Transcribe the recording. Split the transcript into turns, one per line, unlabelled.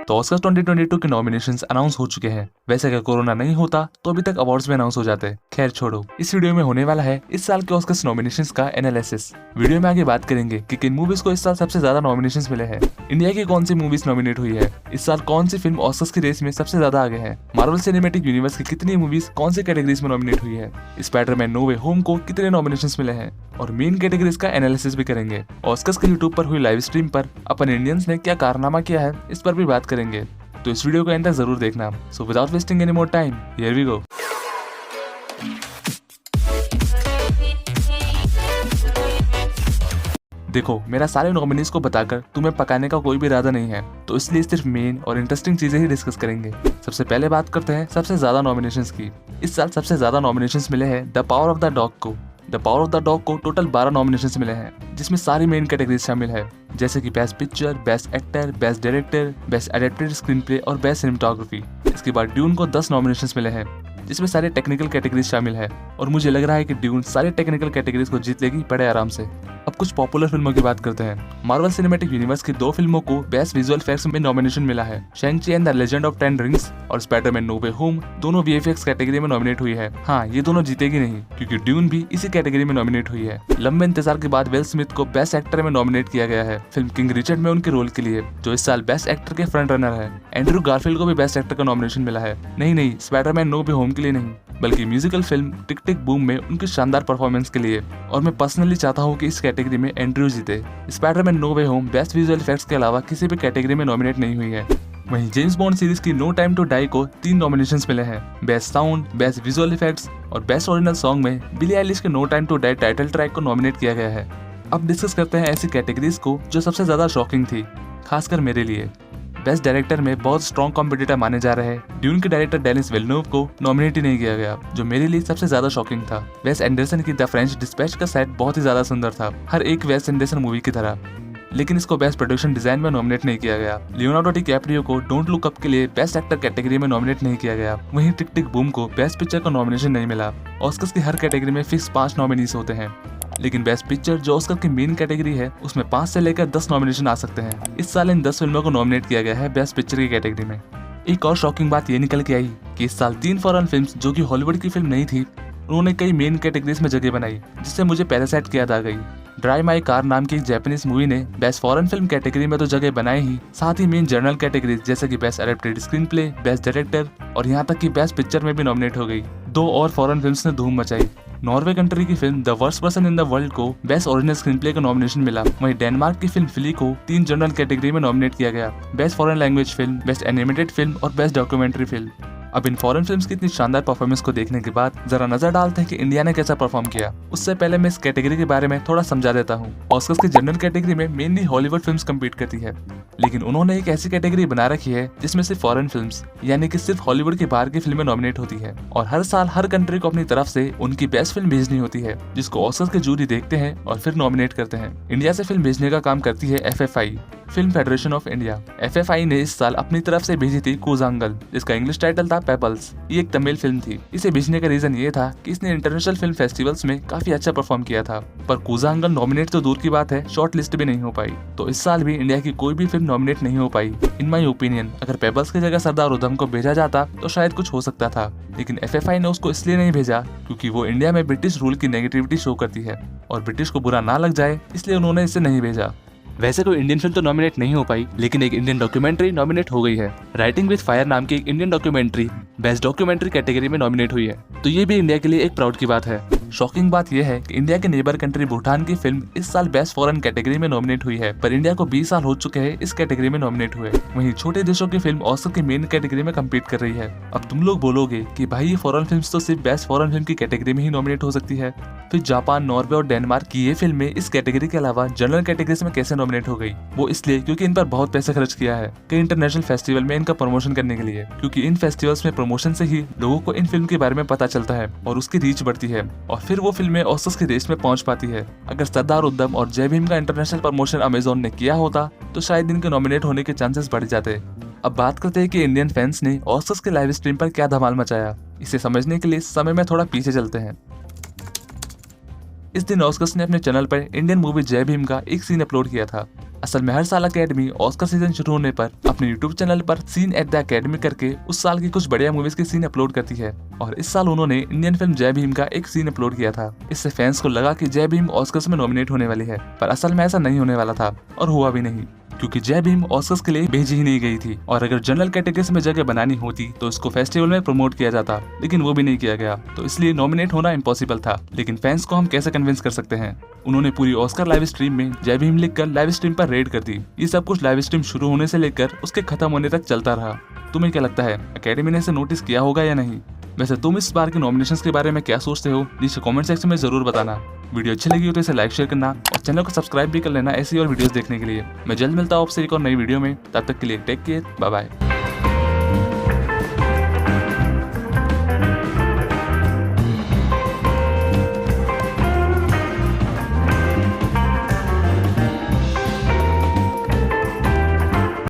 तो ऑस्कर 2022 के nominations announce हो चुके हैं। वैसे अगर कोरोना नहीं होता तो अभी तक अवार्ड्स में अनाउंस हो जाते। खैर छोड़ो, इस वीडियो में होने वाला है इस साल के ऑस्कर नॉमिनेशंस का एनालिसिस। वीडियो में आगे बात करेंगे कि किन मूवीज को इस साल सबसे ज्यादा नॉमिनेशंस मिले हैं, इंडिया की कौन सी मूवीज नॉमिनेट हुई है, इस साल कौन सी फिल्म ऑस्कर्स की रेस में सबसे ज्यादा आगे है, मार्वल सिनेमैटिक यूनिवर्स की कितनी मूवीज कौन सी कैटेगरीज में नॉमिनेट हुई है, स्पाइडरमैन नो वे होम को कितने नॉमिनेशंस मिले हैं, और मेन कैटेगरीज का एनालिसिस भी करेंगे। ऑस्कर्स के यूट्यूब पर हुई लाइव स्ट्रीम पर अपन इंडियंस ने क्या कारनामा किया है इस पर भी बात करेंगे, तो इस वीडियो को एंड तक जरूर देखना। So without wasting any more time, here we go. देखो, मेरा सारे नॉमिनीज को बताकर तुम्हें पकाने का कोई भी इरादा नहीं है, तो इसलिए सिर्फ मेन और इंटरेस्टिंग चीजें ही डिस्कस करेंगे। सबसे पहले बात करते हैं सबसे ज्यादा नॉमिनेशंस की। इस साल सबसे ज्यादा नॉमिनेशंस मिले हैं the Power of the Dog को। The Power of the Dog को टोटल 12 नॉमिनेशंस मिले हैं, जिसमें सारी मेन कैटेगरीज शामिल है, जैसे कि best picture, best actor, best director, best adapted screen play और बेस्ट सिनेमेटोग्राफी। इसके बाद ड्यून को 10 नॉमिनेशंस मिले हैं, जिसमें सारे टेक्निकल कैटेगरीज शामिल है, और मुझे लग रहा है कि ड्यून सारे टेक्निकल कैटेगरीज को जीत लेगी बड़े आराम से। अब कुछ पॉपुलर फिल्मों की बात करते हैं। मार्वल सिनेमैटिक यूनिवर्स की 2 फिल्मों को बेस्ट विजुअल इफेक्ट्स में नॉमिनेशन मिला है। शैंग-ची and the legend of 10 rings और स्पाइडरमैन नो वे होम दोनों वीएफएक्स कैटेगरी में नॉमिनेट हुई है। हाँ, ये दोनों जीतेगी नहीं, क्योंकि ड्यून भी इसी कैटेगरी में नॉमिनेट हुई है। लंबे इंतजार के बाद विल स्मिथ को बेस्ट एक्टर में नॉमिनेट किया गया है फिल्म किंग रिचर्ड में उनके रोल के लिए, जो इस साल बेस्ट एक्टर के फ्रंट रनर है। एंड्रू गारफील्ड को भी बेस्ट एक्टर का नॉमिनेशन मिला है। नहीं, स्पाइडरमैन नो वे होम के लिए नहीं, बल्कि म्यूजिकल फिल्म टिक टिक बूम में उनकी शानदार परफॉर्मेंस के लिए। और मैं पर्सनली चाहता हूँ कि इस कैटेगरी में एंड्रयू जीते। स्पाइडरमैन नो वे होम बेस्ट विजुअल इफेक्ट्स के अलावा किसी भी कैटेगरी में नॉमिनेट नहीं हुई है। वहीं जेम्स बॉन्ड सीरीज की नो टाइम टू डाई को 3 नॉमिनेशंस मिले हैं। Best sound, best visual effects और बेस्ट ओरिजिनल सॉन्ग में बिली आइलिश के No Time to Die title track को नॉमिनेट किया गया है। अब डिस्कस करते हैं ऐसी कैटेगरीज को जो सबसे ज्यादा शॉकिंग थी, खासकर मेरे लिए। बेस्ट डायरेक्टर में बहुत स्ट्रॉन्ग कॉम्पिटिटर माने जा रहे हैं ड्यून के डायरेक्टर डेनिस विल्नोव को नॉमिनेट ही नहीं किया गया, जो मेरे लिए सबसे ज्यादा शॉकिंग था। वेस एंडरसन की द फ्रेंच डिस्पैच का सेट बहुत ही ज्यादा सुंदर था, हर एक वेस एंडरसन मूवी की तरह, लेकिन इसको बेस्ट प्रोडक्शन डिजाइन में नॉमिनेट नहीं किया गया। लियोनार्डो डिकैप्रियो को डोंट लुक अप के लिए बेस्ट एक्टर कैटेगरी में नॉमिनेट नहीं किया गया। वहीं टिक टिक बूम को बेस्ट पिक्चर का नॉमिनेशन नहीं मिला। ऑस्कर्स की हर कैटेगरी में फिक्स 5 नॉमिनीज होते हैं, लेकिन बेस्ट पिक्चर जो ऑस्कर की मेन कैटेगरी है उसमें 5 से लेकर 10 नॉमिनेशन आ सकते हैं। इस साल इन 10 फिल्मों को नॉमिनेट किया गया है बेस्ट पिक्चर की कैटेगरी में। एक और शॉकिंग बात ये निकल के आई कि इस साल 3 फॉरेन फिल्म्स जो कि हॉलीवुड की फिल्म नहीं थी, उन्होंने कई मेन कैटेगरीज में जगह बनाई, जिससे मुझे पैरासाइट की याद आ गई। ड्राइव माय कार नाम की एक जापानीज मूवी ने बेस्ट फॉरेन फिल्म कैटेगरी में तो जगह बनाई ही, साथ ही मेन जनरल कैटेगरीज जैसे कि best adapted screen play, best director और यहाँ तक कि बेस्ट पिक्चर में भी नॉमिनेट हो गई। 2 और फॉरेन फिल्म्स ने धूम मचाई। नॉर्वे कंट्री की film the worst person in the world को बेस्ट ओरिजिनल स्क्रीन प्ले का नॉमिनेशन मिला। वहीं डेनमार्क की फिल्म फिली को 3 जनरल कैटेगरी में नॉमिनेट किया गया, best foreign language film, best animated film और बेस्ट डॉक्यूमेंट्री फिल्म। अब इन फॉरेन फिल्म्स की इतनी शानदार परफॉर्मेंस को देखने के बाद जरा नजर डालते हैं कि इंडिया ने कैसा परफॉर्म किया। उससे पहले मैं इस कैटेगरी के बारे में थोड़ा समझा देता हूँ। ऑस्कर्स की जनरल कैटेगरी में मेनली हॉलीवुड फिल्म्स कम्पीट करती है, लेकिन उन्होंने एक ऐसी कैटेगरी बना रखी है जिसमें सिर्फ फॉरेन फिल्म्स यानी कि सिर्फ हॉलीवुड के बाहर की फिल्में नॉमिनेट होती है, और हर साल हर कंट्री को अपनी तरफ से उनकी बेस्ट फिल्म भेजनी होती है, जिसको ऑस्कर्स के जूरी देखते हैं और फिर नॉमिनेट करते हैं। इंडिया से फिल्म भेजने का काम करती है FFI, film federation of India. FFI ने इस साल अपनी तरफ से भेजी थी कूजांगल, जिसका इंग्लिश टाइटल था पेबल्स। ये एक तमिल फिल्म थी। इसे भेजने का रीजन ये था कि इसने इंटरनेशनल फिल्म फेस्टिवल्स में काफी अच्छा परफॉर्म किया था, पर कूजांगल नॉमिनेट तो दूर की बात है, शॉर्ट लिस्ट भी नहीं हो पाई। तो इस साल भी इंडिया की कोई भी फिल्म नॉमिनेट नहीं हो पाई। इन माई ओपिनियन अगर पेबल्स की जगह सरदार उधम को भेजा जाता तो शायद कुछ हो सकता था, लेकिन एफएफआई ने उसको इसलिए नहीं भेजा क्योंकि वो इंडिया में ब्रिटिश रूल की नेगेटिविटी शो करती है, और ब्रिटिश को बुरा ना लग जाए इसलिए उन्होंने इसे नहीं भेजा। वैसे कोई इंडियन फिल्म तो नॉमिनेट नहीं हो पाई, लेकिन एक इंडियन डॉक्यूमेंट्री नॉमिनेट हो गई है। राइटिंग विद फायर नाम की एक Indian documentary best documentary category में नॉमिनेट हुई है, तो ये भी इंडिया के लिए एक प्राउड की बात है। शॉकिंग बात यह है कि इंडिया के नेबर कंट्री भूटान की फिल्म इस साल बेस्ट फॉरेन कैटेगरी में नॉमिनेट हुई है, पर इंडिया को 20 साल हो चुके हैं इस कैटेगरी में नॉमिनेट हुए। वहीं छोटे देशों की फिल्म ऑस्कर की मेन कैटेगरी में कम्पीट कर रही है। अब तुम लोग बोलोगे कि भाई ये फॉरेन फिल्म्स तो सिर्फ बेस्ट फॉरेन फिल्म की कैटेगरी में ही नॉमिनेट हो सकती है, फिर जापान, नॉर्वे और डेनमार्क की ये फिल्में इस कैटेगरी के अलावा जनरल कैटेगरीज में कैसे नॉमिनेट हो गई? वो इसलिए क्योंकि इन पर बहुत पैसे खर्च किया है कई इंटरनेशनल फेस्टिवल में इनका प्रमोशन करने के लिए, क्योंकि इन फेस्टिवल्स में प्रमोशन से ही लोगों को इन फिल्म के बारे में पता चलता है और उसकी रीच बढ़ती है, और फिर वो फिल्में ऑस्कर्स की रेस में पहुंच पाती है। अगर सरदार उधम और जय भीम का इंटरनेशनल प्रमोशन अमेजोन ने किया होता तो शायद इनके नॉमिनेट होने के चांसेस बढ़ जाते। अब बात करते हैं कि इंडियन फैंस ने ऑस्कर्स के लाइव स्ट्रीम पर क्या धमाल मचाया। इसे समझने के लिए समय में थोड़ा पीछे चलते हैं। इस दिन ऑस्कर्स ने अपने चैनल पर इंडियन मूवी जय भीम का एक सीन अपलोड किया था। असल में हर साल अकेडमी ऑस्कर सीजन शुरू होने पर अपने यूट्यूब चैनल पर सीन एट द अकेडमी करके उस साल की कुछ बढ़िया मूवीज के सीन अपलोड करती है, और इस साल उन्होंने इंडियन फिल्म जय भीम का एक सीन अपलोड किया था। इससे फैंस को लगा कि जय भीम ऑस्कर्स में नॉमिनेट होने वाली है, पर असल में ऐसा नहीं होने वाला था और हुआ भी नहीं, क्योंकि जय भीम ऑस्कर्स के लिए भेजी ही नहीं गई थी। और अगर जनरल कैटेगरीज में जगह बनानी होती तो इसको फेस्टिवल में प्रमोट किया जाता, लेकिन वो भी नहीं किया गया, तो इसलिए नॉमिनेट होना इम्पॉसिबल था। लेकिन फैंस को हम कैसे कन्विंस कर सकते हैं? उन्होंने पूरी ऑस्कर लाइव स्ट्रीम में जय भीम लिखकर लाइव स्ट्रीम पर रेड कर दी। ये सब कुछ लाइव स्ट्रीम शुरू होने से लेकर उसके खत्म होने तक चलता रहा। तुम्हें क्या लगता है, अकेडमी ने इसे नोटिस किया होगा या नहीं? वैसे तुम इस बार के नॉमिनेशंस के बारे में क्या सोचते हो, नीचे कमेंट सेक्शन में जरूर बताना। वीडियो अच्छी लगी हो तो इसे लाइक शेयर करना और चैनल को सब्सक्राइब भी कर लेना ऐसी और वीडियोस देखने के लिए। मैं जल्द मिलता हूँ आपसे एक और नई वीडियो में, तब तक के लिए टेक केयर, बाय बाय।